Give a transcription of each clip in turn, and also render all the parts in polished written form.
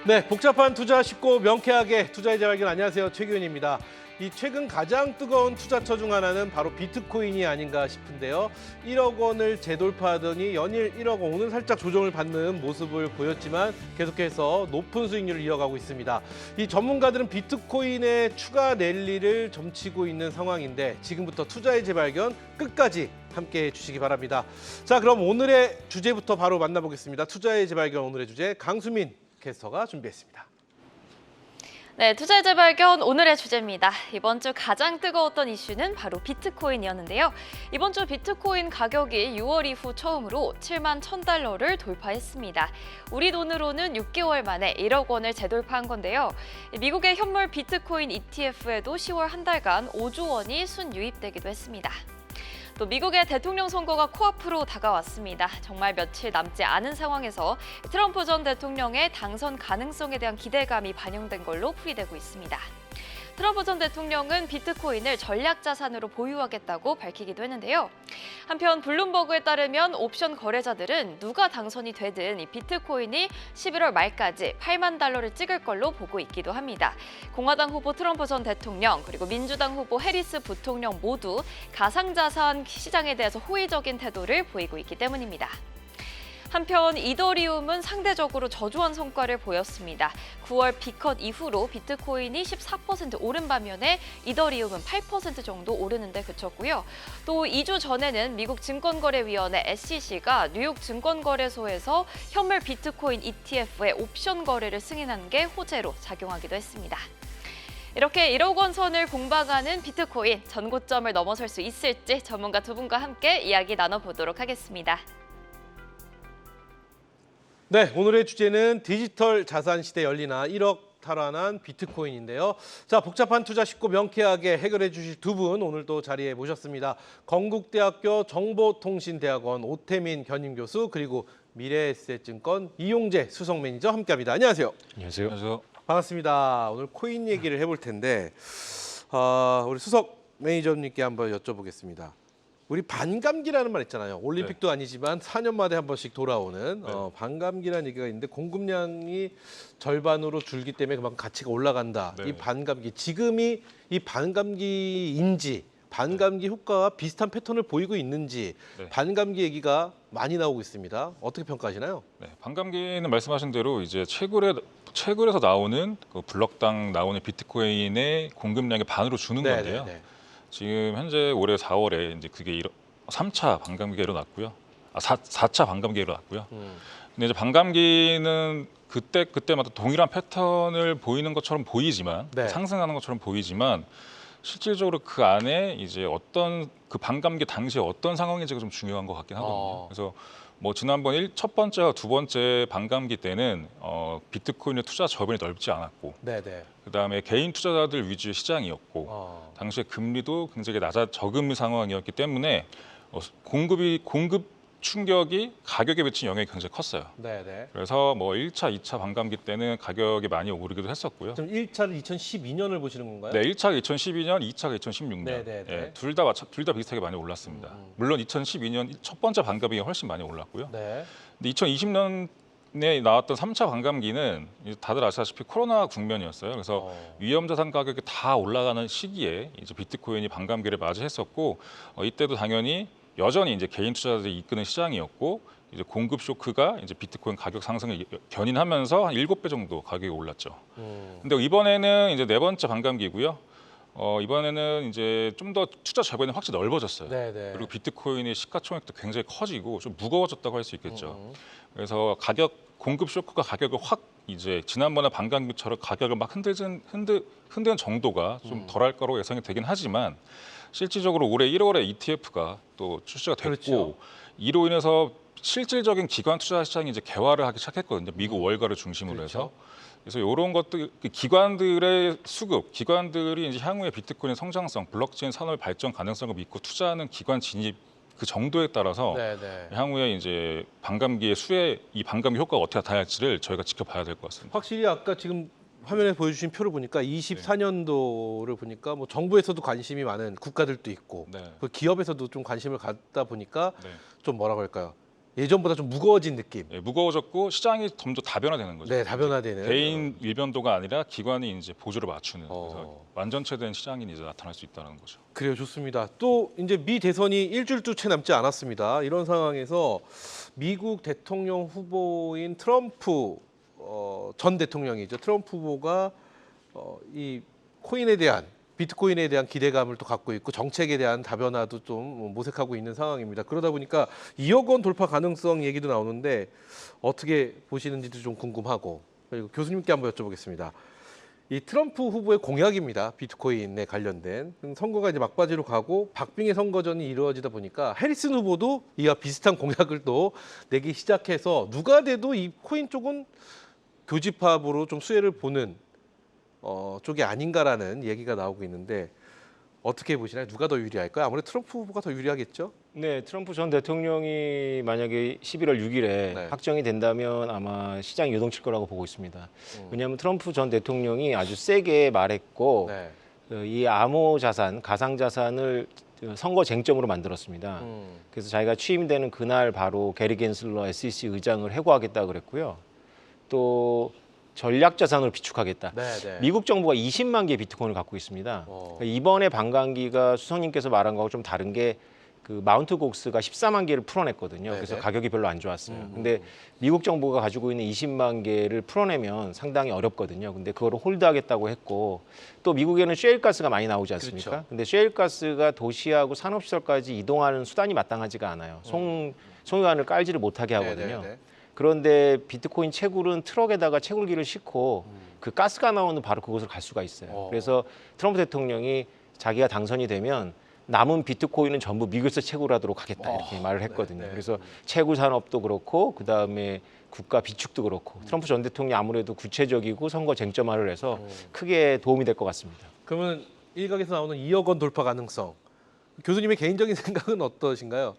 네, 복잡한 투자 쉽고 명쾌하게 투자의 재발견. 안녕하세요, 최규현입니다. 이 최근 가장 뜨거운 투자처 중 하나는 바로 비트코인이 아닌가 싶은데요. 1억 원을 재돌파하더니 연일 1억 원, 오늘 살짝 조정을 받는 모습을 보였지만 계속해서 높은 수익률을 이어가고 있습니다. 이 전문가들은 비트코인의 추가 랠리를 점치고 있는 상황인데 지금부터 투자의 재발견 끝까지 함께해 주시기 바랍니다. 자, 그럼 오늘의 주제부터 바로 만나보겠습니다. 투자의 재발견 오늘의 주제 강수민 캐스터가 준비했습니다. 네, 투자의 재발견 오늘의 주제입니다. 이번 주 가장 뜨거웠던 이슈는 바로 비트코인이었는데요. 이번 주 비트코인 가격이 6월 이후 처음으로 7만 1,000달러를 돌파했습니다. 우리 돈으로는 6개월 만에 1억 원을 재돌파한 건데요. 미국의 현물 비트코인 ETF에도 10월 한 달간 5조 원이 순유입되기도 했습니다. 또 미국의 대통령 선거가 코앞으로 다가왔습니다. 정말 며칠 남지 않은 상황에서 트럼프 전 대통령의 당선 가능성에 대한 기대감이 반영된 걸로 풀이되고 있습니다. 트럼프 전 대통령은 비트코인을 전략 자산으로 보유하겠다고 밝히기도 했는데요. 한편 블룸버그에 따르면 옵션 거래자들은 누가 당선이 되든 이 비트코인이 11월 말까지 8만 달러를 찍을 걸로 보고 있기도 합니다. 공화당 후보 트럼프 전 대통령 그리고 민주당 후보 해리스 부통령 모두 가상자산 시장에 대해서 호의적인 태도를 보이고 있기 때문입니다. 한편 이더리움은 상대적으로 저조한 성과를 보였습니다. 9월 비컷 이후로 비트코인이 14% 오른 반면에 이더리움은 8% 정도 오르는 데 그쳤고요. 또 2주 전에는 미국 증권거래위원회 SEC가 뉴욕 증권거래소에서 현물 비트코인 ETF의 옵션 거래를 승인한 게 호재로 작용하기도 했습니다. 이렇게 1억 원 선을 공방하는 비트코인, 전고점을 넘어설 수 있을지 전문가 두 분과 함께 이야기 나눠보도록 하겠습니다. 네, 오늘의 주제는 디지털 자산 시대 열리나 1억 탈환한 비트코인인데요. 자, 복잡한 투자 쉽고 명쾌하게 해결해 주실 두 분 오늘도 자리에 모셨습니다. 건국대학교 정보통신대학원 오태민 견임 교수 그리고 미래에셋증권 이용재 수석 매니저 함께합니다. 안녕하세요. 안녕하세요. 안녕하세요. 반갑습니다. 오늘 코인 얘기를 해볼 텐데 우리 수석 매니저님께 한번 여쭤보겠습니다. 우리 반감기라는 말 있잖아요. 올림픽도 아니지만 4년 만에 한 번씩 돌아오는 반감기라는 얘기가 있는데 공급량이 절반으로 줄기 때문에 그만큼 가치가 올라간다. 네. 이 반감기, 지금이 이 반감기인지 반감기 효과와 비슷한 패턴을 보이고 있는지 네. 반감기 얘기가 많이 나오고 있습니다. 어떻게 평가하시나요? 네, 반감기는 말씀하신 대로 이제 채굴에서 나오는 그 블럭당 나오는 비트코인의 공급량의 반으로 주는 건데요. 지금 현재 올해 4월에 이제 그게 3차 반감기가 일어났고요. 4차 반감기가 일어났고요. 근데 이제 반감기는 그때마다 동일한 패턴을 보이는 것처럼 보이지만 상승하는 것처럼 보이지만 실질적으로 그 안에 이제 어떤 그 반감기 당시에 어떤 상황인지가 좀 중요한 것 같긴 하거든요. 그래서 뭐 지난번 첫 번째와 두 번째 반감기 때는 비트코인의 투자 저변이 넓지 않았고, 그다음에 개인 투자자들 위주의 시장이었고, 당시에 금리도 굉장히 저금리 상황이었기 때문에 공급 충격이 가격에 미친 영향이 굉장히 컸어요. 그래서 뭐 1차, 2차 반감기 때는 가격이 많이 오르기도 했었고요. 그럼 1차를 2012년을 보시는 건가요? 네, 1차가 2012년, 2차가 2016년. 둘 다 비슷하게 많이 올랐습니다. 물론 2012년 첫 번째 반감기가 훨씬 많이 올랐고요. 근데 2020년에 나왔던 3차 반감기는 다들 아시다시피 코로나 국면이었어요. 그래서 위험자산 가격이 다 올라가는 시기에 이제 비트코인이 반감기를 맞이했었고, 이때도 당연히 여전히 이제 개인 투자자들이 이끄는 시장이었고, 이제 공급 쇼크가 이제 비트코인 가격 상승을 견인하면서 한 7배 정도 가격이 올랐죠. 근데 이번에는 이제 네 번째 반감기고요. 이번에는 이제 좀 더 투자 저변이 확실히 넓어졌어요. 그리고 비트코인의 시가총액도 굉장히 커지고 좀 무거워졌다고 할 수 있겠죠. 그래서 공급 쇼크가 가격을 확 이제 지난번에 반감기처럼 가격을 막 흔드는 정도가 좀 덜할 거라고 예상이 되긴 하지만 실질적으로 올해 1월에 ETF가 또 출시가 됐고, 이로 인해서 실질적인 기관 투자 시장이 이제 개화를 하기 시작했거든요. 미국 월가를 중심으로 해서. 그래서 이런 것들, 기관들의 수급, 기관들이 이제 향후에 비트코인의 성장성, 블록체인 산업 발전 가능성을 믿고 투자하는 기관 진입 그 정도에 따라서 향후에 이제 이 반감기 효과가 어떻게 나타날지를 저희가 지켜봐야 될 것 같습니다. 확실히 아까 지금 화면에 보여주신 표를 보니까 24년도를 보니까 뭐 정부에서도 관심이 많은 국가들도 있고 그 기업에서도 좀 관심을 갖다 보니까 좀 뭐라고 할까요? 예전보다 좀 무거워진 느낌. 예, 무거워졌고 시장이 좀 더 다변화되는 거죠. 네, 다변화되는. 개인 일변도가 아니라 기관이 이제 보조를 맞추는 그래서 완전체된 시장이 이제 나타날 수 있다는 거죠. 그래요, 좋습니다. 또 이제 미 대선이 일주일도 채 남지 않았습니다. 이런 상황에서 미국 대통령 후보인 트럼프 전 대통령이죠. 트럼프 후보가 이 코인에 대한 비트코인에 대한 기대감을 또 갖고 있고 정책에 대한 다변화도 좀 모색하고 있는 상황입니다. 그러다 보니까 2억 원 돌파 가능성 얘기도 나오는데 어떻게 보시는지도 좀 궁금하고 그리고 교수님께 한번 여쭤보겠습니다. 이 트럼프 후보의 공약입니다. 비트코인에 관련된 선거가 이제 막바지로 가고 박빙의 선거전이 이루어지다 보니까 해리슨 후보도 이와 비슷한 공약을 또 내기 시작해서 누가 돼도 이 코인 쪽은 교집합으로 좀 수혜를 보는 쪽이 아닌가라는 얘기가 나오고 있는데 어떻게 보시나요? 누가 더 유리할까요? 아무래도 트럼프 후보가 더 유리하겠죠? 네, 트럼프 전 대통령이 만약에 11월 6일에 네. 확정이 된다면 아마 시장이 요동칠 거라고 보고 있습니다. 왜냐하면 트럼프 전 대통령이 아주 세게 말했고 네. 이 암호 자산, 가상 자산을 선거 쟁점으로 만들었습니다. 그래서 자기가 취임되는 그날 바로 게리 겐슬러 SEC 의장을 해고하겠다 그랬고요. 또 전략 자산으로 비축하겠다. 네. 미국 정부가 20만 개의 비트코인을 갖고 있습니다. 그러니까 이번에 반감기가 수석님께서 말한 거하고 좀 다른 게 그 마운트 곡스가 14만 개를 풀어냈거든요. 그래서 가격이 별로 안 좋았어요. 근데 미국 정부가 가지고 있는 20만 개를 풀어내면 상당히 어렵거든요. 근데 그거를 홀드하겠다고 했고 또 미국에는 셰일가스가 많이 나오지 않습니까? 그렇죠. 근데 셰일가스가 도시하고 산업시설까지 이동하는 수단이 마땅하지가 않아요. 송유관을 깔지를 못하게 하거든요. 네. 그런데 비트코인 채굴은 트럭에다가 채굴기를 싣고 그 가스가 나오는 바로 그곳을 갈 수가 있어요. 그래서 트럼프 대통령이 자기가 당선이 되면 남은 비트코인은 전부 미국에서 채굴하도록 하겠다 이렇게 말을 했거든요. 네. 그래서 채굴 산업도 그렇고 그다음에 국가 비축도 그렇고 트럼프 전 대통령이 아무래도 구체적이고 선거 쟁점화를 해서 크게 도움이 될 것 같습니다. 그러면 일각에서 나오는 2억 원 돌파 가능성. 교수님의 개인적인 생각은 어떠신가요?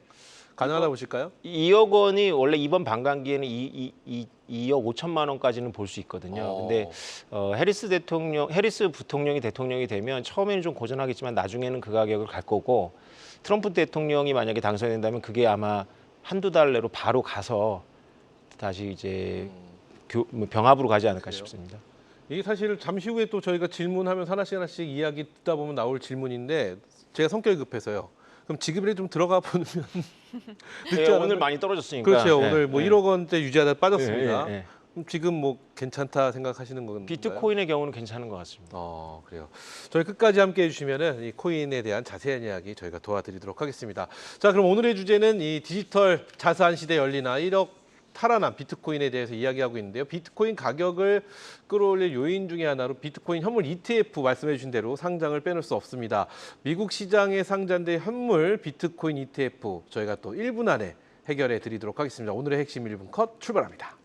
가능하다 보실까요? 2억 원이 원래 이번 반감기에는 2억 5천만 원까지는 볼 수 있거든요. 근데 해리스 부통령이 대통령이 되면 처음에는 좀 고전하겠지만 나중에는 그 가격을 갈 거고 트럼프 대통령이 만약에 당선된다면 그게 아마 한두 달 내로 바로 가서 다시 이제 병합으로 가지 않을까 싶습니다. 이게 사실 잠시 후에 또 저희가 질문하면서 하나씩 이야기 듣다 보면 나올 질문인데 제가 성격이 급해서요. 그럼 지금이라도 좀 들어가 보면 네, 오늘 많이 떨어졌으니까. 그렇죠. 네, 오늘 뭐 네. 1억 원대 유지하다 빠졌습니다. 네. 그럼 지금 뭐 괜찮다 생각하시는 건가요? 비트코인의 경우는 괜찮은 것 같습니다. 그래요. 저희 끝까지 함께 해주시면은 이 코인에 대한 자세한 이야기 저희가 도와드리도록 하겠습니다. 자, 그럼 오늘의 주제는 이 디지털 자산 시대 열리나 1억 탈환한 비트코인에 대해서 이야기하고 있는데요. 비트코인 가격을 끌어올릴 요인 중에 하나로 비트코인 현물 ETF 말씀해 주신 대로 상장을 빼놓을 수 없습니다. 미국 시장에 상장된 현물 비트코인 ETF 저희가 또 1분 안에 해결해 드리도록 하겠습니다. 오늘의 핵심 1분 컷 출발합니다.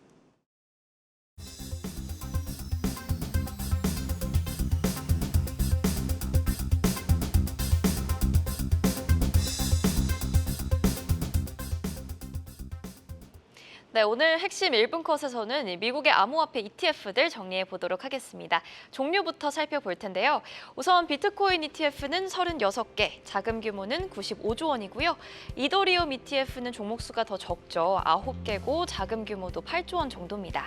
네, 오늘 핵심 1분 컷에서는 미국의 암호화폐 ETF들 정리해 보도록 하겠습니다. 종류부터 살펴볼 텐데요. 우선 비트코인 ETF는 36개, 자금 규모는 95조 원이고요. 이더리움 ETF는 종목 수가 더 적죠. 9개고 자금 규모도 8조 원 정도입니다.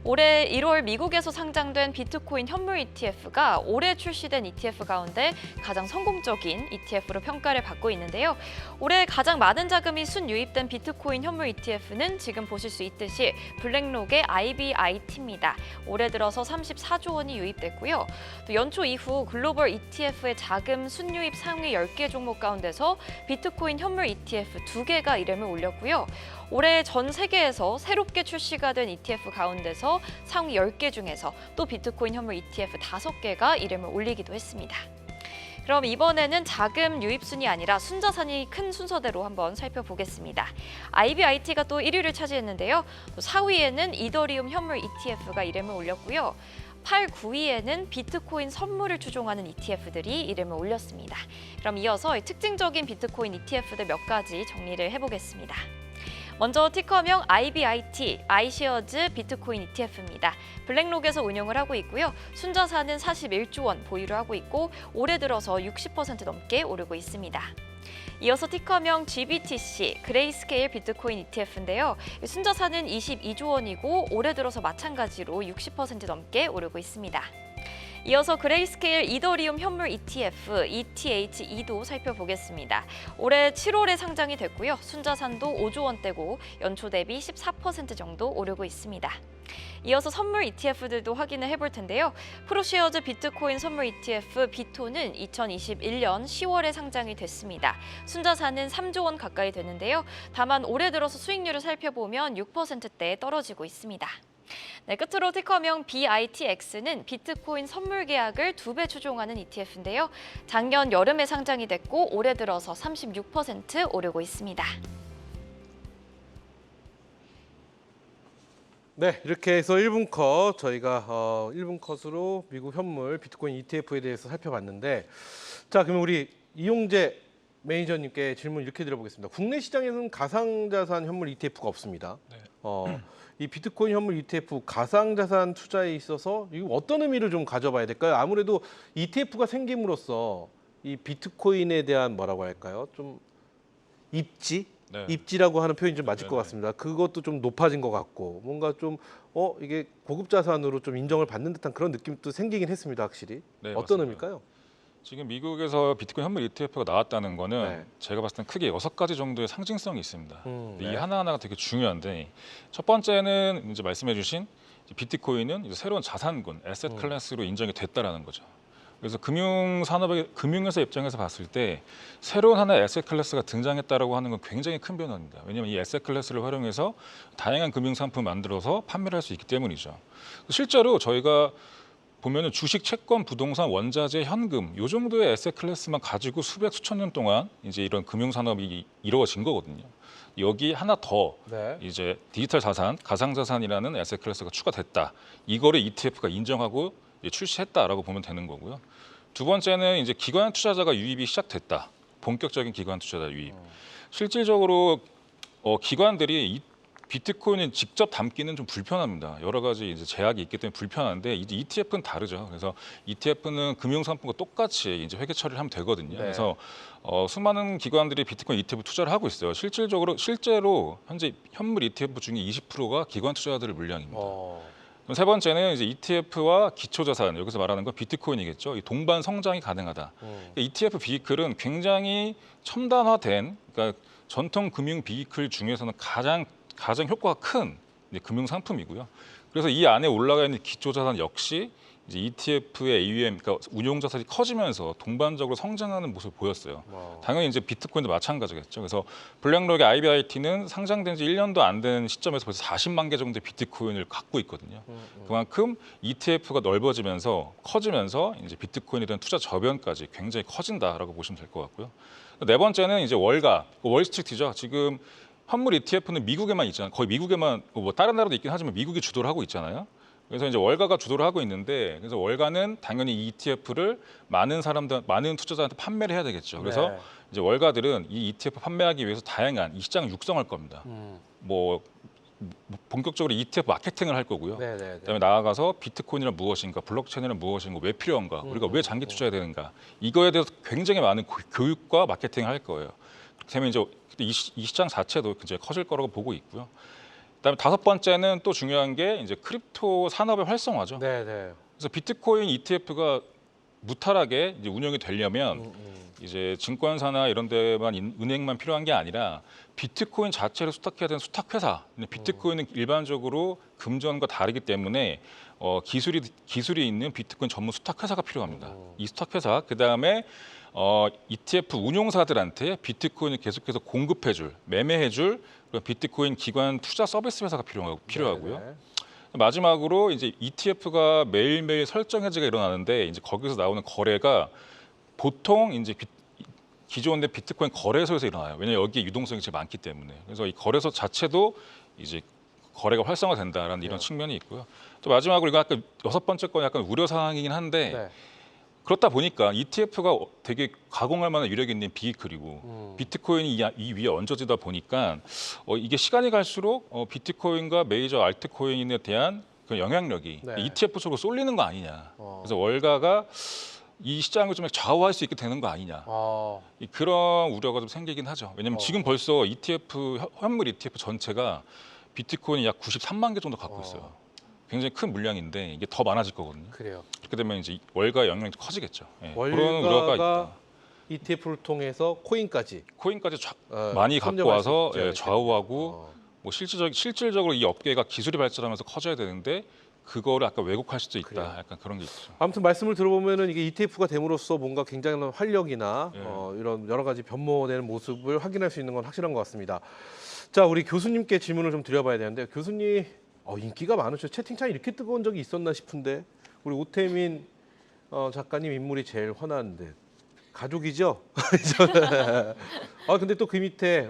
올해 1월 미국에서 상장된 비트코인 현물 ETF가 올해 출시된 ETF 가운데 가장 성공적인 ETF로 평가를 받고 있는데요. 올해 가장 많은 자금이 순유입된 비트코인 현물 ETF는 지금 보실 수 있듯이 블랙록의 IBIT입니다. 올해 들어서 34조 원이 유입됐고요. 또 연초 이후 글로벌 ETF의 자금 순유입 상위 10개 종목 가운데서 비트코인 현물 ETF 2개가 이름을 올렸고요. 올해 전 세계에서 새롭게 출시가 된 ETF 가운데서 상위 10개 중에서 또 비트코인 현물 ETF 5개가 이름을 올리기도 했습니다. 그럼 이번에는 자금 유입 순이 아니라 순자산이 큰 순서대로 한번 살펴보겠습니다. IBIT가 또 1위를 차지했는데요. 또 4위에는 이더리움 현물 ETF가 이름을 올렸고요. 8, 9위에는 비트코인 선물을 추종하는 ETF들이 이름을 올렸습니다. 그럼 이어서 특징적인 비트코인 ETF들 몇 가지 정리를 해보겠습니다. 먼저 티커명 IBIT, iShares 비트코인 ETF입니다. 블랙록에서 운용을 하고 있고요. 순자산은 41조 원 보유를 하고 있고 올해 들어서 60% 넘게 오르고 있습니다. 이어서 티커명 GBTC, 그레이스케일 비트코인 ETF인데요. 순자산은 22조 원이고 올해 들어서 마찬가지로 60% 넘게 오르고 있습니다. 이어서 그레이스케일 이더리움 현물 ETF, ETH2도 살펴보겠습니다. 올해 7월에 상장이 됐고요. 순자산도 5조 원대고 연초 대비 14% 정도 오르고 있습니다. 이어서 선물 ETF들도 확인을 해볼 텐데요. 프로쉐어즈 비트코인 선물 ETF 비토는 2021년 10월에 상장이 됐습니다. 순자산은 3조 원 가까이 되는데요. 다만 올해 들어서 수익률을 살펴보면 6%대에 떨어지고 있습니다. 네, 끝으로 티커명 BITX는 비트코인 선물 계약을 2배 추종하는 ETF인데요. 작년 여름에 상장이 됐고 올해 들어서 36% 오르고 있습니다. 네, 이렇게 해서 1분 컷 저희가 1분 컷으로 미국 현물 비트코인 ETF에 대해서 살펴봤는데, 자, 그러면 우리 이용재 매니저님께 질문 이렇게 드려보겠습니다. 국내 시장에는 가상자산 현물 ETF가 없습니다. 네. 이 비트코인 현물 ETF 가상자산 투자에 있어서 이거 어떤 의미를 좀 가져봐야 될까요? 아무래도 ETF가 생김으로써 이 비트코인에 대한 뭐라고 할까요? 좀 입지? 네. 입지라고 하는 표현이 좀 맞을 것 네네. 같습니다. 그것도 좀 높아진 것 같고 뭔가 좀 이게 고급 자산으로 좀 인정을 받는 듯한 그런 느낌도 생기긴 했습니다. 확실히. 네, 어떤 맞습니다. 의미일까요? 지금 미국에서 비트코인 현물 ETF가 나왔다는 거는 네. 제가 봤을 땐 크게 6가지 정도의 상징성이 있습니다. 근데 네. 이 하나하나가 되게 중요한데, 첫 번째는 이제 말씀해주신 비트코인은 이제 새로운 자산군, 에셋 클래스로 인정이 됐다라는 거죠. 그래서 금융회사 입장에서 봤을 때 새로운 하나의 에셋 클래스가 등장했다라고 하는 건 굉장히 큰 변화입니다. 왜냐하면 이 에셋 클래스를 활용해서 다양한 금융 상품을 만들어서 판매를 할 수 있기 때문이죠. 실제로 저희가 보면은 주식, 채권, 부동산, 원자재, 현금 요 정도의 에셋 클래스만 가지고 수백 수천 년 동안 이제 이런 금융 산업이 이루어진 거거든요. 여기 하나 더 네. 이제 디지털 자산, 가상 자산이라는 에셋 클래스가 추가됐다. 이거를 ETF가 인정하고 이제 출시했다라고 보면 되는 거고요. 두 번째는 이제 기관 투자자가 유입이 시작됐다. 본격적인 기관 투자자 유입. 실질적으로 기관들이 이 비트코인을 직접 담기는 좀 불편합니다. 여러 가지 이제 제약이 있기 때문에 불편한데 이제 ETF는 다르죠. 그래서 ETF는 금융 상품과 똑같이 이제 회계 처리를 하면 되거든요. 네. 그래서 수많은 기관들이 비트코인 ETF 투자를 하고 있어요. 실제로 현재 현물 ETF 중에 20%가 기관 투자자들의 물량입니다. 그럼 세 번째는 이제 ETF와 기초자산, 여기서 말하는 건 비트코인이겠죠. 이 동반 성장이 가능하다. ETF 비이클은 굉장히 첨단화된, 그러니까 전통 금융 비이클 중에서는 가장 효과가 큰 금융 상품이고요. 그래서 이 안에 올라가 있는 기초자산 역시 이제 ETF의 AUM, 그러니까 운용 자산이 커지면서 동반적으로 성장하는 모습을 보였어요. 당연히 이제 비트코인도 마찬가지겠죠. 그래서 블랙록의 IBIT는 상장된 지 1년도 안 된 시점에서 벌써 40만 개 정도의 비트코인을 갖고 있거든요. 그만큼 ETF가 넓어지면서 커지면서 이제 비트코인에 대한 투자 저변까지 굉장히 커진다라고 보시면 될 것 같고요. 네 번째는 이제 월가, 월스트리트죠. 지금 현물 ETF는 미국에만 있잖아요. 거의 미국에만, 뭐 다른 나라도 있긴 하지만 미국이 주도를 하고 있잖아요. 그래서 이제 월가가 주도를 하고 있는데, 그래서 월가는 당연히 이 ETF를 많은 투자자한테 판매를 해야 되겠죠. 그래서 네. 이제 월가들은 이 ETF 판매하기 위해서 다양한 이 시장을 육성할 겁니다. 뭐 본격적으로 ETF 마케팅을 할 거고요. 그다음에 나아가서 비트코인이란 무엇인가, 블록체인이란 무엇인가, 왜 필요한가, 우리가 왜 장기 투자해야 되는가, 이거에 대해서 굉장히 많은 교육과 마케팅을 할 거예요. 그다음에 이제 이 시장 자체도 굉장히 커질 거라고 보고 있고요. 그다음에 다섯 번째는 또 중요한 게 이제 크립토 산업의 활성화죠. 그래서 비트코인 ETF가 무탈하게 이제 운영이 되려면 이제 증권사나 이런 데만 은행만 필요한 게 아니라 비트코인 자체를 수탁해야 되는 수탁회사. 비트코인은 일반적으로 금전과 다르기 때문에 기술이 있는 비트코인 전문 수탁회사가 필요합니다. 이 수탁회사, 그다음에 ETF 운용사들한테 비트코인을 계속해서 공급해줄, 매매해줄 그런 비트코인 기관 투자 서비스 회사가 필요하고요. 마지막으로 이제 ETF가 매일매일 설정 해지가 일어나는데 이제 거기서 나오는 거래가 보통 이제 기존의 비트코인 거래소에서 일어나요. 왜냐하면 여기에 유동성이 제일 많기 때문에. 그래서 이 거래소 자체도 이제 거래가 활성화된다라는 이런 측면이 있고요. 또 마지막으로 이거 아까 여섯 번째 건 약간 우려 사항이긴 한데 그렇다 보니까 ETF가 되게 가공할 만한 위력이 있는 비이클이고 비트코인이 이 위에 얹어지다 보니까 이게 시간이 갈수록 비트코인과 메이저 알트코인에 대한 그 영향력이 ETF 쪽으로 쏠리는 거 아니냐. 그래서 월가가 이 시장을 좀 좌우할 수 있게 되는 거 아니냐. 그런 우려가 좀 생기긴 하죠. 왜냐하면 지금 벌써 ETF 현물 ETF 전체가 비트코인이 약 93만 개 정도 갖고 있어요. 굉장히 큰 물량인데 이게 더 많아질 거거든요. 그래요. 그렇게 되면 이제 월가 영향이 커지겠죠. 예, 그런 우려가 월가가 있다. ETF를 통해서 코인까지 많이 갖고 선점할 와서 수 있죠. 좌우하고 뭐 실질적으로 이 업계가 기술이 발전하면서 커져야 되는데 그거를 아까 왜곡할 수도 있다. 그래요. 약간 그런 게 있죠. 아무튼 말씀을 들어보면은 이게 ETF가 됨으로써 뭔가 굉장한 활력이나 예. 이런 여러 가지 변모되는 모습을 확인할 수 있는 건 확실한 것 같습니다. 자, 우리 교수님께 질문을 좀 드려봐야 되는데 교수님 인기가 많으셔. 채팅창이 이렇게 뜨거운 적이 있었나 싶은데 우리 오태민 작가님 인물이 제일 환한데 가족이죠? 근데 또 그 밑에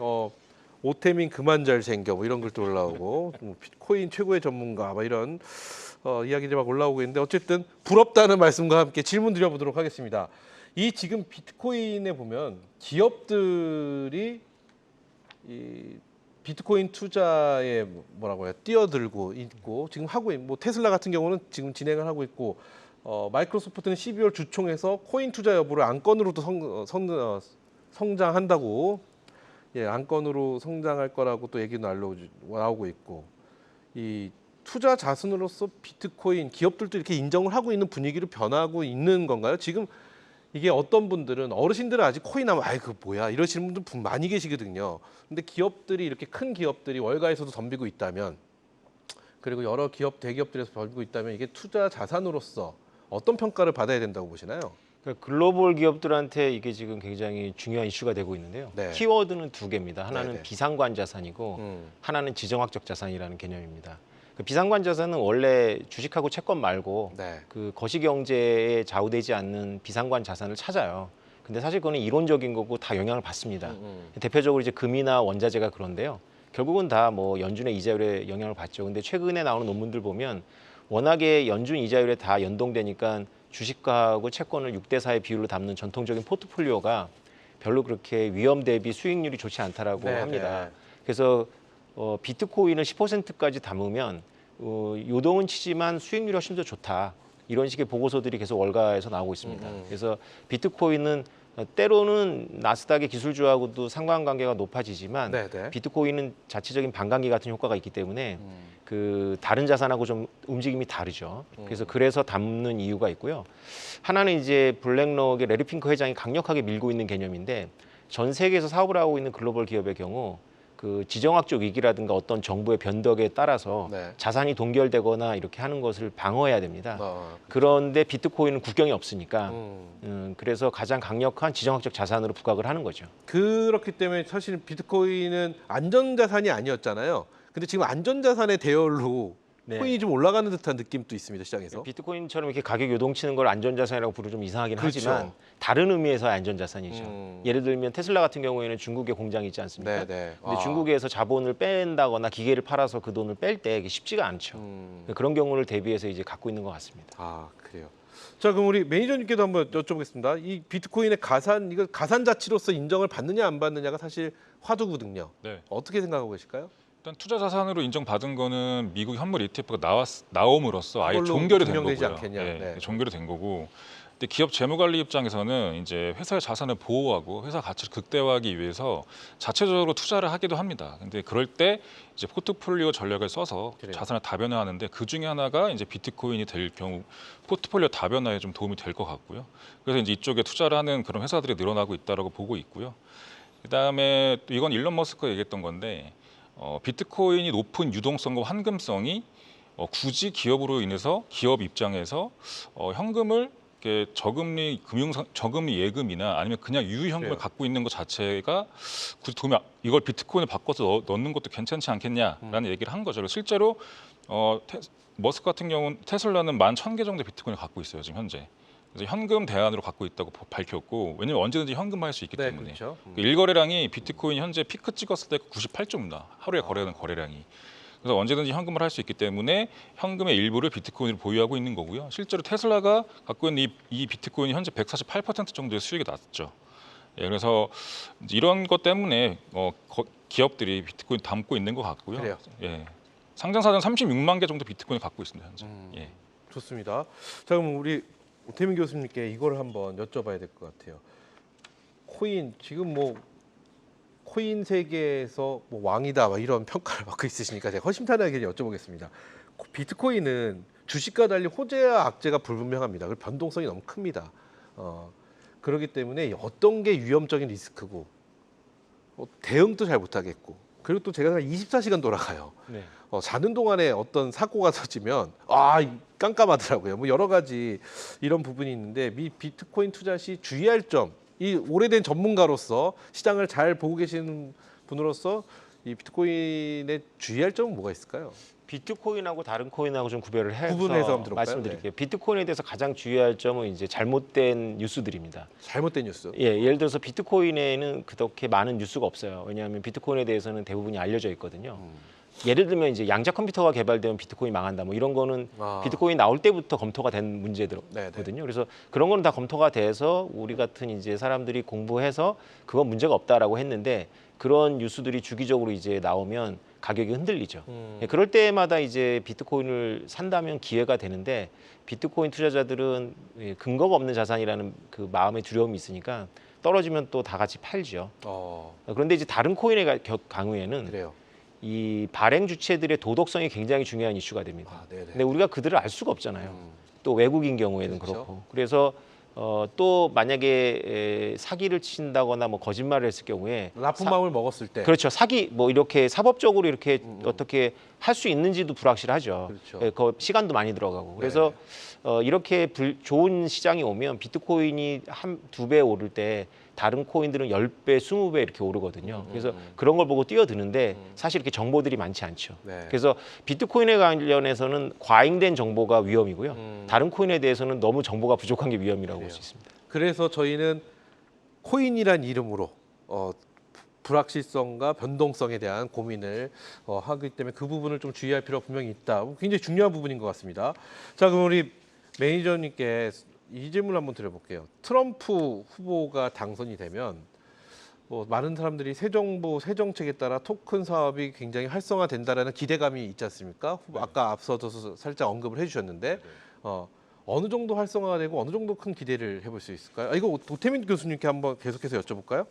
오태민 그만 잘생겨 뭐 이런 글도 올라오고 비트코인 최고의 전문가 막 이런 이야기들이 막 올라오고 있는데 어쨌든 부럽다는 말씀과 함께 질문 드려보도록 하겠습니다. 이 지금 비트코인에 보면 기업들이 이 비트코인 투자에 뭐라고 해요? 뛰어들고 있고 지금 하고 뭐 테슬라 같은 경우는 지금 진행을 하고 있고 마이크로소프트는 12월 주총에서 코인 투자 여부를 안건으로도 성장한다고 안건으로 성장할 거라고 또 얘기도 나오고 있고 이 투자 자산으로서 비트코인 기업들도 이렇게 인정을 하고 있는 분위기로 변하고 있는 건가요? 지금 이게 어떤 분들은 어르신들은 아직 코인 하면 그 뭐야 이러시는 분들 많이 계시거든요. 근데 기업들이 이렇게 큰 기업들이 월가에서도 덤비고 있다면 그리고 여러 대기업들에서 덤비고 있다면 이게 투자 자산으로서 어떤 평가를 받아야 된다고 보시나요? 그러니까 글로벌 기업들한테 이게 지금 굉장히 중요한 이슈가 되고 있는데요. 네. 키워드는 두 개입니다. 하나는 네네. 비상관 자산이고 하나는 지정학적 자산이라는 개념입니다. 그 비상관 자산은 원래 주식하고 채권 말고 네. 그 거시경제에 좌우되지 않는 비상관 자산을 찾아요. 근데 사실 그거는 이론적인 거고 다 영향을 받습니다. 대표적으로 이제 금이나 원자재가 그런데요. 결국은 다 뭐 연준의 이자율에 영향을 받죠. 근데 최근에 나오는 논문들 보면 워낙에 연준 이자율에 다 연동되니까 주식하고 채권을 6대4의 비율로 담는 전통적인 포트폴리오가 별로 그렇게 위험 대비 수익률이 좋지 않다라고 합니다. 그래서 비트코인을 10%까지 담으면 요동은 치지만 수익률이 훨씬 더 좋다. 이런 식의 보고서들이 계속 월가에서 나오고 있습니다. 그래서 비트코인은 때로는 나스닥의 기술주하고도 상관관계가 높아지지만 비트코인은 자체적인 반감기 같은 효과가 있기 때문에 그 다른 자산하고 좀 움직임이 다르죠. 그래서 담는 이유가 있고요. 하나는 이제 블랙록의 레리 핑커 회장이 강력하게 밀고 있는 개념인데 전 세계에서 사업을 하고 있는 글로벌 기업의 경우 그 지정학적 위기라든가 어떤 정부의 변덕에 따라서 자산이 동결되거나 이렇게 하는 것을 방어해야 됩니다. 그런데 비트코인은 국경이 없으니까 그래서 가장 강력한 지정학적 자산으로 부각을 하는 거죠. 그렇기 때문에 사실 비트코인은 안전자산이 아니었잖아요. 근데 지금 안전자산의 대열로 코인이 좀 올라가는 듯한 느낌도 있습니다, 시장에서. 비트코인처럼 이렇게 가격 요동치는 걸 안전자산이라고 부르면 좀 이상하긴 하지만 다른 의미에서의 안전자산이죠. 예를 들면 테슬라 같은 경우에는 중국에 공장이 있지 않습니까? 근데 중국에서 자본을 뺀다거나 기계를 팔아서 그 돈을 뺄 때 쉽지가 않죠. 그런 경우를 대비해서 이제 갖고 있는 것 같습니다. 그래요. 자, 그럼 우리 매니저님께도 한번 여쭤보겠습니다. 이 비트코인의 이거 가산 자치로서 인정을 받느냐 안 받느냐가 사실 화두거든요. 어떻게 생각하고 계실까요? 일단 투자 자산으로 인정받은 거는 미국 현물 ETF가 나옴으로써 아예 그걸로 종결이 된 증명되지 거고요. 않겠냐. 종결이 된 거고. 근데 기업 재무관리 입장에서는 이제 회사의 자산을 보호하고 회사 가치를 극대화하기 위해서 자체적으로 투자를 하기도 합니다. 근데 그럴 때 이제 포트폴리오 전략을 써서 자산을 다변화하는데 그 중에 하나가 이제 비트코인이 될 경우 포트폴리오 다변화에 좀 도움이 될 것 같고요. 그래서 이제 이쪽에 투자를 하는 그런 회사들이 늘어나고 있다라고 보고 있고요. 그다음에 또 이건 일론 머스크가 얘기했던 건데 비트코인이 높은 유동성과 환금성이 굳이 기업으로 인해서 기업 입장에서 현금을 이렇게 저금리 예금이나 아니면 그냥 유효현금을 갖고 있는 것 자체가 굳이 이걸 비트코인을 바꿔서 넣는 것도 괜찮지 않겠냐라는 얘기를 한 거죠. 실제로 머스크 같은 경우는 테슬라는 11,000개 정도 비트코인을 갖고 있어요, 지금 현재. 그래서 현금 대안으로 갖고 있다고 밝혔고, 왜냐면 언제든지 현금화할 수 있기 때문에. 그렇죠. 일거래량이 비트코인 현재 피크 찍었을 때 98조입니다. 하루에 거래하는 거래량이. 그래서 언제든지 현금을 할 수 있기 때문에 현금의 일부를 비트코인으로 보유하고 있는 거고요. 실제로 테슬라가 갖고 있는 이 비트코인이 현재 148% 정도의 수익이 났죠. 그래서 이런 것 때문에 기업들이 비트코인 담고 있는 것 같고요. 그래요. 상장사는 36만 개 정도 비트코인을 갖고 있습니다, 현재. 좋습니다. 자, 그럼 우리 오태민 교수님께 이걸 한번 여쭤봐야 될 것 같아요. 코인 지금 뭐 코인 세계에서 뭐 왕이다 막 이런 평가를 받고 있으시니까 제가 허심탄회하게 여쭤보겠습니다. 비트코인은 주식과 달리 호재와 악재가 불분명합니다. 그리고 변동성이 너무 큽니다. 그렇기 때문에 어떤 게 위험적인 리스크고 대응도 잘 못하겠고 그리고 또 제가 24시간 돌아가요. 네. 자는 동안에 어떤 사고가 터지면 깜깜하더라고요. 뭐 여러 가지 이런 부분이 있는데 비트코인 투자 시 주의할 점, 이 오래된 전문가로서 시장을 잘 보고 계시는 분으로서 이 비트코인에 주의할 점은 뭐가 있을까요? 비트코인하고 다른 코인하고 좀 구분해서 한번 들어볼까요? 말씀드릴게요. 비트코인에 대해서 가장 주의할 점은 이제 잘못된 뉴스들입니다. 잘못된 뉴스. 예, 예를 들어서 비트코인에는 그렇게 많은 뉴스가 없어요. 왜냐하면 비트코인에 대해서는 대부분이 알려져 있거든요. 예를 들면 이제 양자 컴퓨터가 개발되면 비트코인 망한다. 뭐 이런 거는 비트코인 나올 때부터 검토가 된 문제들거든요. 그래서 그런 거는 다 검토가 돼서 우리 같은 이제 사람들이 공부해서 그건 문제가 없다라고 했는데 그런 뉴스들이 주기적으로 이제 나오면 가격이 흔들리죠. 예, 그럴 때마다 이제 비트코인을 산다면 기회가 되는데 비트코인 투자자들은 근거가 없는 자산이라는 그 마음의 두려움이 있으니까 떨어지면 또 다 같이 팔죠. 그런데 이제 다른 코인의 경우에는 그래요. 이 발행 주체들의 도덕성이 굉장히 중요한 이슈가 됩니다. 근데 우리가 그들을 알 수가 없잖아요. 또 외국인 경우에는 그렇죠. 그렇고. 그래서 또 만약에 사기를 친다거나 뭐 거짓말을 했을 경우에 나쁜 마음을 먹었을 때. 그렇죠. 사기 뭐 이렇게 사법적으로 이렇게 어떻게 할 수 있는지도 불확실하죠. 그렇죠. 예, 그 시간도 많이 들어가고. 그래서 이렇게 좋은 시장이 오면 비트코인이 한 2배 오를 때 다른 코인들은 10배, 20배 이렇게 오르거든요. 그래서 그런 걸 보고 뛰어드는데 사실 이렇게 정보들이 많지 않죠. 그래서 비트코인에 관련해서는 과잉된 정보가 위험이고요. 다른 코인에 대해서는 너무 정보가 부족한 게 위험이라고 볼 수 있습니다. 그래서 저희는 코인이란 이름으로 불확실성과 변동성에 대한 고민을 하기 때문에 그 부분을 좀 주의할 필요가 분명히 있다. 굉장히 중요한 부분인 것 같습니다. 자, 그럼 우리 매니저님께 이 질문 한번 드려볼게요. 트럼프 후보가 당선이 되면 많은 사람들이 새 정부, 새 정책에 따라 토큰 사업이 굉장히 활성화된다라는 기대감이 있지 않습니까? 아까 앞서서 살짝 언급을 해주셨는데 어느 정도 활성화가 되고 어느 정도 큰 기대를 해볼 수 있을까요? 이거 오태민 교수님께 한번 계속해서 여쭤볼까요?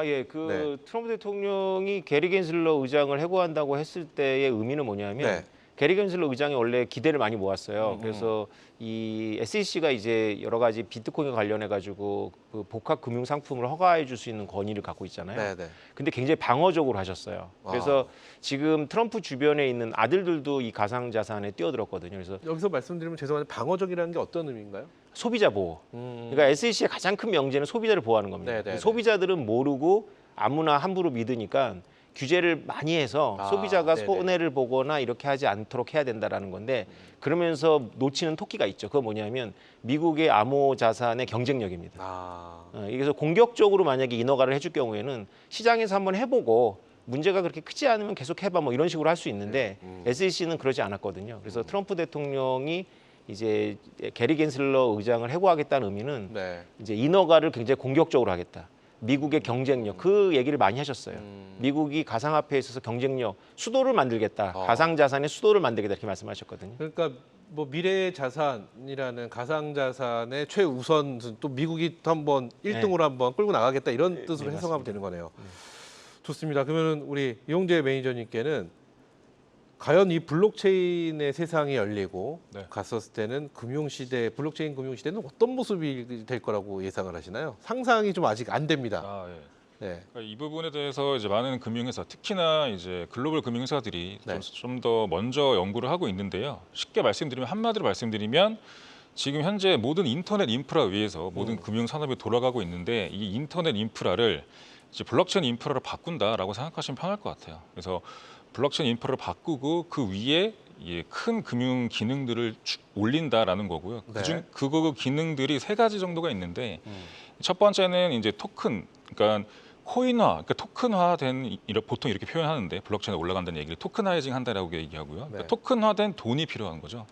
예, 트럼프 대통령이 게리 겐슬러 의장을 해고한다고 했을 때의 의미는 뭐냐면 게리 겐슬러 의장이 원래 기대를 많이 모았어요. 그래서 이 SEC가 이제 여러 가지 비트코인 관련해 가지고 그 복합 금융 상품을 허가해 줄 수 있는 권위를 갖고 있잖아요. 근데 굉장히 방어적으로 하셨어요. 그래서 지금 트럼프 주변에 있는 아들들도 이 가상 자산에 뛰어들었거든요. 그래서 여기서 말씀드리면 죄송한데 방어적이라는 게 어떤 의미인가요? 소비자 보호. 그러니까 SEC의 가장 큰 명제는 소비자를 보호하는 겁니다. 소비자들은 모르고 아무나 함부로 믿으니까 규제를 많이 해서 소비자가 손해를 보거나 이렇게 하지 않도록 해야 된다라는 건데 그러면서 놓치는 토끼가 있죠. 그거 뭐냐면 미국의 암호 자산의 경쟁력입니다. 그래서 공격적으로 만약에 인허가를 해줄 경우에는 시장에서 한번 해보고 문제가 그렇게 크지 않으면 계속 해봐 뭐 이런 식으로 할 수 있는데 SEC는 그러지 않았거든요. 그래서 트럼프 대통령이 이제 게리 겐슬러 의장을 해고하겠다는 의미는 이제 인허가를 굉장히 공격적으로 하겠다. 미국의 경쟁력 그 얘기를 많이 하셨어요. 미국이 가상화폐에 있어서 경쟁력 수도를 만들겠다. 가상자산의 수도를 만들겠다 이렇게 말씀하셨거든요. 그러니까 뭐 미래의 자산이라는 가상자산의 최우선 또 미국이 또 한번 1등으로 한번 끌고 나가겠다 이런 뜻으로 해석하면 되는 거네요. 좋습니다. 그러면 우리 이용재 매니저님께는 과연 이 블록체인의 세상이 열리고 갔었을 때는 블록체인 금융시대는 어떤 모습이 될 거라고 예상을 하시나요? 상상이 좀 아직 안 됩니다. 그러니까 이 부분에 대해서 이제 많은 금융회사, 특히나 이제 글로벌 금융회사들이 좀 더 먼저 연구를 하고 있는데요. 쉽게 말씀드리면 한마디로 말씀드리면 지금 현재 모든 인터넷 인프라 위에서 모든 금융 산업이 돌아가고 있는데 이 인터넷 인프라를 이제 블록체인 인프라로 바꾼다라고 생각하시면 편할 것 같아요. 그래서 블록체인 인프라를 바꾸고 그 위에 큰 금융 기능들을 올린다라는 거고요. 그 기능들이 3가지 정도가 있는데 첫 번째는 이제 토큰, 그러니까 코인화, 그러니까 토큰화된 보통 이렇게 표현하는데 블록체인에 올라간다는 얘기를 토큰하이징 한다라고 얘기하고요. 그러니까 토큰화된 돈이 필요한 거죠.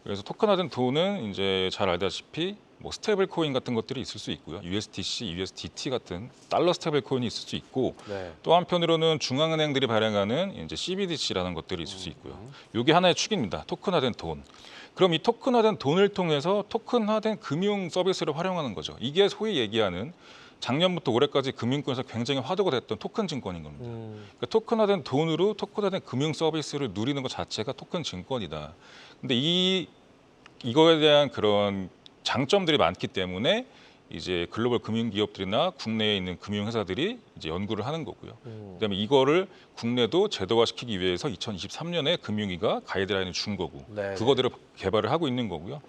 그래서 토큰화된 돈은 이제 잘 알다시피 뭐 스테이블 코인 같은 것들이 있을 수 있고요. USDC, USDT 같은 달러 스테이블 코인이 있을 수 있고 네. 또 한편으로는 중앙은행들이 발행하는 이제 CBDC라는 것들이 있을 수 있고요. 이게 하나의 축입니다. 토큰화된 돈. 그럼 이 토큰화된 돈을 통해서 토큰화된 금융 서비스를 활용하는 거죠. 이게 소위 얘기하는 작년부터 올해까지 금융권에서 굉장히 화두가 됐던 토큰 증권인 겁니다. 그러니까 토큰화된 돈으로 토큰화된 금융 서비스를 누리는 것 자체가 토큰 증권이다. 근데 이거에 대한 그런 장점들이 많기 때문에 이제 글로벌 금융 기업들이나 국내에 있는 금융 회사들이 이제 연구를 하는 거고요. 그다음에 이거를 국내도 제도화시키기 위해서 2023년에 금융위가 가이드라인을 준 거고 네. 그거대로 개발을 하고 있는 거고요.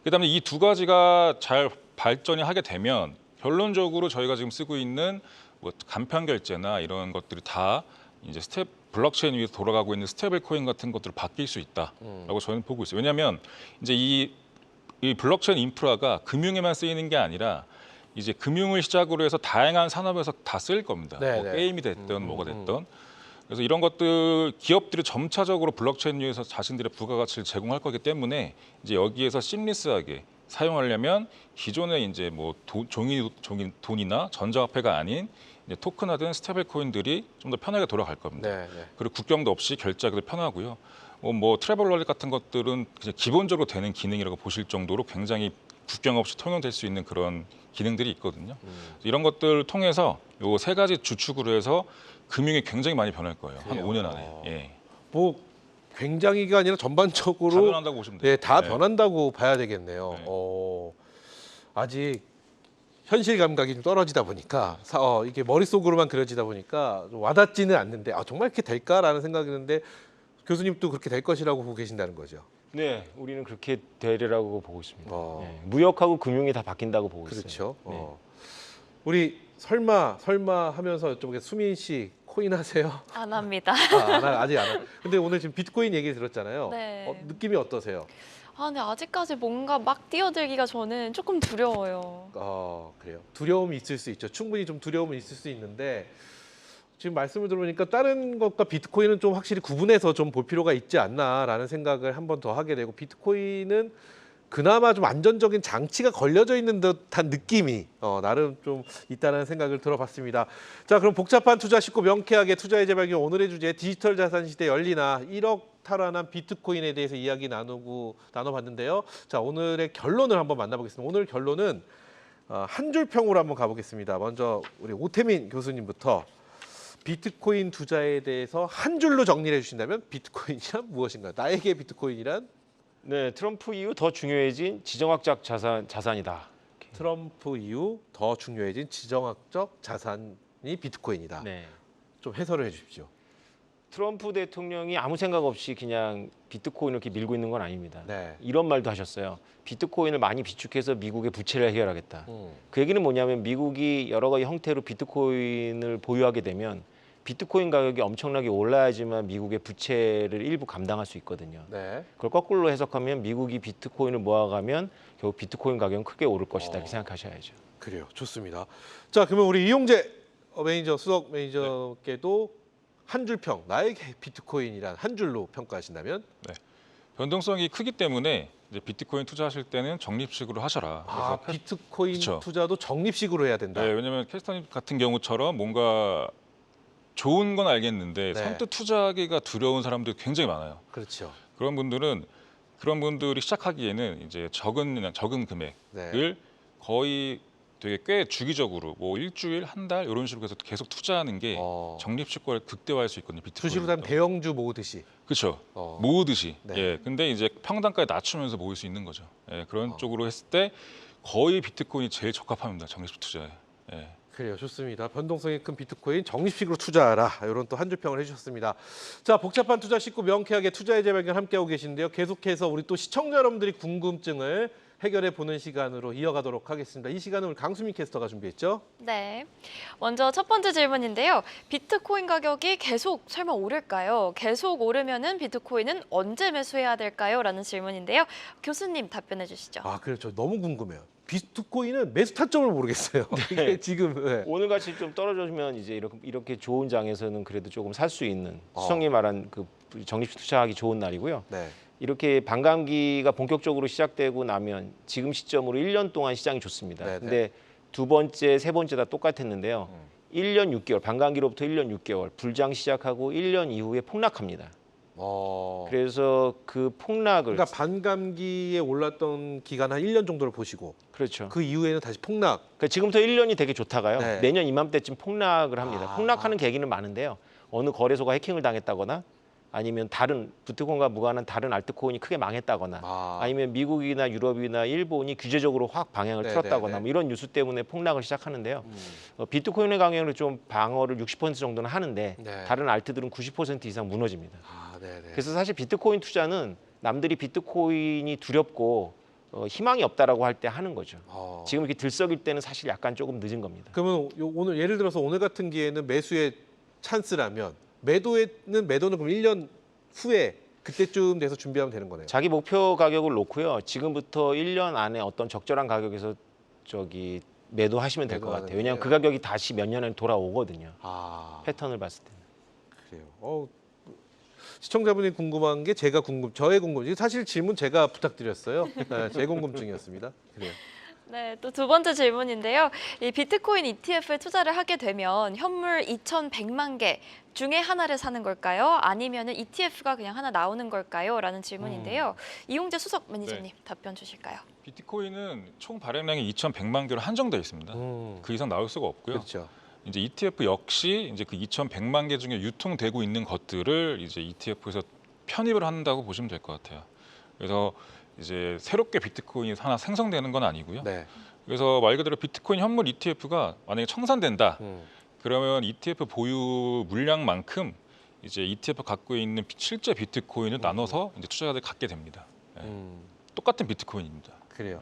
그다음에 이 두 가지가 잘 발전이 하게 되면 결론적으로 저희가 지금 쓰고 있는 뭐 간편 결제나 이런 것들이 다 이제 블록체인 위에서 돌아가고 있는 스테이블 코인 같은 것들을 바뀔 수 있다라고 저는 보고 있어요. 왜냐하면 이제 이 블록체인 인프라가 금융에만 쓰이는 게 아니라 이제 금융을 시작으로 해서 다양한 산업에서 다 쓰일 겁니다. 네, 뭐 네. 게임이 됐든 뭐가 됐든. 그래서 이런 것들 기업들이 점차적으로 블록체인 위에서 자신들의 부가가치를 제공할 거기 때문에 이제 여기에서 심리스하게 사용하려면 기존의 이제 뭐 종이 돈이나 전자화폐가 아닌 이제 토큰화된 스테이블 코인들이 좀 더 편하게 돌아갈 겁니다. 네, 네. 그리고 국경도 없이 결제하기도 편하고요. 뭐 트래블 월렛 같은 것들은 그냥 기본적으로 되는 기능이라고 보실 정도로 굉장히 국경 없이 통용될 수 있는 그런 기능들이 있거든요. 이런 것들을 통해서 요 세 가지 주축으로 해서 금융이 굉장히 많이 변할 거예요. 한 그래요? 5년 안에. 예. 뭐 굉장히가 아니라 전반적으로 다 변한다고 보시면 돼요. 네, 다 네. 변한다고 봐야 되겠네요. 네. 아직 현실 감각이 좀 떨어지다 보니까 이게 머릿속으로만 그려지다 보니까 좀 와닿지는 않는데 정말 이렇게 될까라는 생각이 드는데 교수님도 그렇게 될 것이라고 보고 계신다는 거죠. 네, 우리는 그렇게 되리라고 보고 있습니다. 어. 네, 무역하고 금융이 다 바뀐다고 보고 있어요. 그렇죠. 네. 우리 설마 하면서 여쭤보겠습니다. 수민 씨 코인 하세요? 안 합니다. 아직 안 해요. 근데 오늘 지금 비트코인 얘기 들었잖아요. 네. 느낌이 어떠세요? 근데 아직까지 뭔가 막 뛰어들기가 저는 조금 두려워요. 그래요. 두려움이 있을 수 있죠. 충분히 좀 두려움은 있을 수 있는데 지금 말씀을 들어보니까 다른 것과 비트코인은 좀 확실히 구분해서 좀 볼 필요가 있지 않나라는 생각을 한 번 더 하게 되고 비트코인은 그나마 좀 안전적인 장치가 걸려져 있는 듯한 느낌이 나름 좀 있다는 생각을 들어봤습니다. 자, 그럼 복잡한 투자 쉽고 명쾌하게 투자의 재발견 오늘의 주제 디지털 자산 시대 열리나 1억 탈환한 비트코인에 대해서 이야기 나눠봤는데요. 자, 오늘의 결론을 한번 만나보겠습니다. 오늘 결론은 한 줄 평으로 한번 가보겠습니다. 먼저 우리 오태민 교수님부터 비트코인 투자에 대해서 한 줄로 정리를 해주신다면 비트코인이란 무엇인가요? 나에게 비트코인이란? 네, 트럼프 이후 더 중요해진 지정학적 자산이다. 트럼프 이후 더 중요해진 지정학적 자산이 비트코인이다. 네. 좀 해설을 해주십시오. 트럼프 대통령이 아무 생각 없이 그냥 비트코인을 이렇게 밀고 있는 건 아닙니다. 네. 이런 말도 하셨어요. 비트코인을 많이 비축해서 미국의 부채를 해결하겠다. 그 얘기는 뭐냐면 미국이 여러 가지 형태로 비트코인을 보유하게 되면 비트코인 가격이 엄청나게 올라야지만 미국의 부채를 일부 감당할 수 있거든요. 네. 그걸 거꾸로 해석하면 미국이 비트코인을 모아가면 결국 비트코인 가격은 크게 오를 것이다 이렇게 생각하셔야죠. 그래요. 좋습니다. 자, 그러면 우리 이용재 매니저, 수석 매니저께도 한 줄 평, 나에게 비트코인이란 한 줄로 평가하신다면? 변동성이 크기 때문에 이제 비트코인 투자하실 때는 적립식으로 하셔라. 그래서 비트코인 그쵸. 투자도 적립식으로 해야 된다. 네, 왜냐하면 캐스터님 같은 경우처럼 뭔가 좋은 건 알겠는데 네. 선뜻 투자하기가 두려운 사람들이 굉장히 많아요. 그렇죠. 그런 분들이 시작하기에는 이제 적은 금액을 네. 거의 되게 꽤 주기적으로 뭐 일주일, 한 달 이런 식으로 해서 계속 투자하는 게 적립식과를 극대화할 수 있거든요. 비트코인. 수시로 단 대형주 모으듯이. 그렇죠. 모으듯이. 네. 예. 근데 이제 평단가에 낮추면서 모을 수 있는 거죠. 예. 그런 쪽으로 했을 때 거의 비트코인이 제일 적합합니다. 적립식 투자에. 예. 그래요. 좋습니다. 변동성이 큰 비트코인 적립식으로 투자하라. 이런 또 한 줄 평을 해주셨습니다. 자, 복잡한 투자 쉽고 명쾌하게 투자의 재발견 함께하고 계신데요. 계속해서 우리 또 시청자 여러분들이 궁금증을 해결해 보는 시간으로 이어가도록 하겠습니다. 이 시간은 우리 강수민 캐스터가 준비했죠? 네. 먼저 첫 번째 질문인데요. 비트코인 가격이 계속 설마 오를까요? 계속 오르면은 비트코인은 언제 매수해야 될까요? 라는 질문인데요. 교수님 답변해 주시죠. 그렇죠. 너무 궁금해요. 비트코인은 매수 타점을 모르겠어요. 이게 지금 오늘 같이 좀 떨어지면 이제 이렇게 좋은 장에서는 그래도 조금 살 수 있는 수성이 말한 그 적립식 투자하기 좋은 날이고요. 네. 이렇게 반감기가 본격적으로 시작되고 나면 지금 시점으로 1년 동안 시장이 좋습니다. 네네. 근데 두 번째, 세 번째 다 똑같았는데요. 1년 6개월, 반감기로부터 1년 6개월, 불장 시작하고 1년 이후에 폭락합니다. 그래서 그 폭락을 그러니까 반감기에 올랐던 기간 한 1년 정도를 보시고 그렇죠. 그 이후에는 다시 폭락. 그러니까 지금부터 1년이 되게 좋다가요. 네. 내년 이맘때쯤 폭락을 합니다. 아. 폭락하는 계기는 많은데요. 어느 거래소가 해킹을 당했다거나 아니면 다른 비트코인과 무관한 다른 알트코인이 크게 망했다거나 아니면 미국이나 유럽이나 일본이 규제적으로 확 방향을 틀었다거나 뭐 이런 뉴스 때문에 폭락을 시작하는데요. 비트코인의 강연을 좀 방어를 60% 정도는 하는데 다른 알트들은 90% 이상 무너집니다. 그래서 사실 비트코인 투자는 남들이 비트코인이 두렵고 희망이 없다라고 할 때 하는 거죠. 지금 이렇게 들썩일 때는 사실 약간 조금 늦은 겁니다. 그러면 오늘 예를 들어서 오늘 같은 기회는 매수의 찬스라면 매도는 그럼 1년 후에 그때쯤 돼서 준비하면 되는 거네요. 자기 목표 가격을 놓고요. 지금부터 1년 안에 어떤 적절한 가격에서 매도하시면 될 것 같아요. 왜냐하면 그 가격이 다시 몇 년에 돌아오거든요. 패턴을 봤을 때는. 그래요. 시청자분이 궁금한 게 저의 궁금증. 사실 질문 제가 부탁드렸어요. 제 궁금증이었습니다. 그래요. 네, 또 두 번째 질문인데요. 이 비트코인 ETF에 투자를 하게 되면 현물 2,100만 개 중에 하나를 사는 걸까요? 아니면 ETF가 그냥 하나 나오는 걸까요? 라는 질문인데요. 이용재 수석 매니저님 답변 주실까요? 비트코인은 총 발행량이 2,100만 개로 한정되어 있습니다. 그 이상 나올 수가 없고요. 그렇죠. 이제 ETF 역시 이제 그 2,100만 개 중에 유통되고 있는 것들을 이제 ETF에서 편입을 한다고 보시면 될 것 같아요. 그래서 이제 새롭게 비트코인이 하나 생성되는 건 아니고요. 그래서 말 그대로 비트코인 현물 ETF가 만약에 청산된다. 그러면 ETF 보유 물량만큼 이제 ETF 갖고 있는 실제 비트코인을 나눠서 이제 투자자들이 갖게 됩니다. 똑같은 비트코인입니다. 그래요.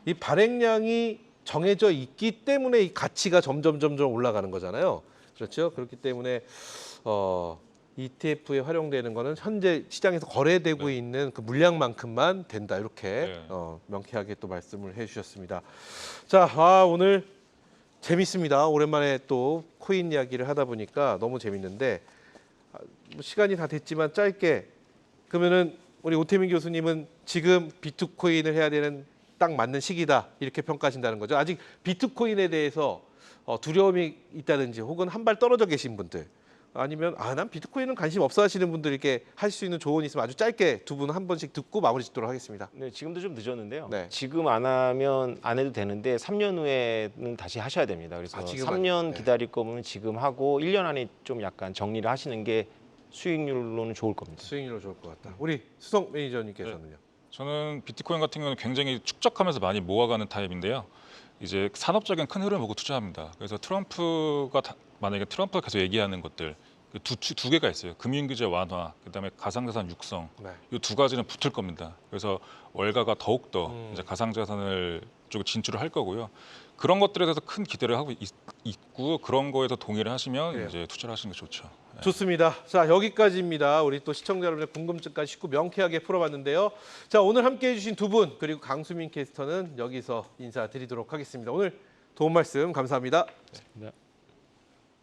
이 발행량이 정해져 있기 때문에 이 가치가 점점 올라가는 거잖아요. 그렇죠? 그렇기 때문에 ETF에 활용되는 거는 현재 시장에서 거래되고 있는 그 물량만큼만 된다. 이렇게 명쾌하게 또 말씀을 해주셨습니다. 자, 오늘 재밌습니다. 오랜만에 또 코인 이야기를 하다 보니까 너무 재밌는데 시간이 다 됐지만 짧게 그러면은 우리 오태민 교수님은 지금 비트코인을 해야 되는 딱 맞는 시기다 이렇게 평가하신다는 거죠. 아직 비트코인에 대해서 두려움이 있다든지 혹은 한 발 떨어져 계신 분들 아니면 난 비트코인은 관심 없어 하시는 분들 이렇게 할 수 있는 조언이 있으면 아주 짧게 두 분 한 번씩 듣고 마무리 짓도록 하겠습니다. 네, 지금도 좀 늦었는데요. 지금 안 하면 안 해도 되는데 3년 후에는 다시 하셔야 됩니다. 그래서 3년 기다릴 거면 지금 하고 1년 안에 좀 약간 정리를 하시는 게 수익률로는 좋을 겁니다. 수익률로 좋을 것 같다. 우리 수석 매니저님께서는요? 저는 비트코인 같은 경우는 굉장히 축적하면서 많이 모아가는 타입인데요. 이제 산업적인 큰 흐름을 보고 투자합니다. 그래서 만약에 트럼프가 계속 얘기하는 것들 두 개가 있어요. 금융규제 완화, 그다음에 가상자산 육성. 이 두 가지는 붙을 겁니다. 그래서 월가가 더욱더 이제 가상자산을 쪽에 진출을 할 거고요. 그런 것들에 대해서 큰 기대를 하고 있고 그런 거에서 동의를 하시면 이제 투자를 하시는 게 좋죠. 좋습니다. 자, 여기까지입니다. 우리 또 시청자 여러분의 궁금증까지 쉽고 명쾌하게 풀어봤는데요. 자, 오늘 함께해 주신 두 분 그리고 강수민 캐스터는 여기서 인사드리도록 하겠습니다. 오늘 도움 말씀 감사합니다. 네.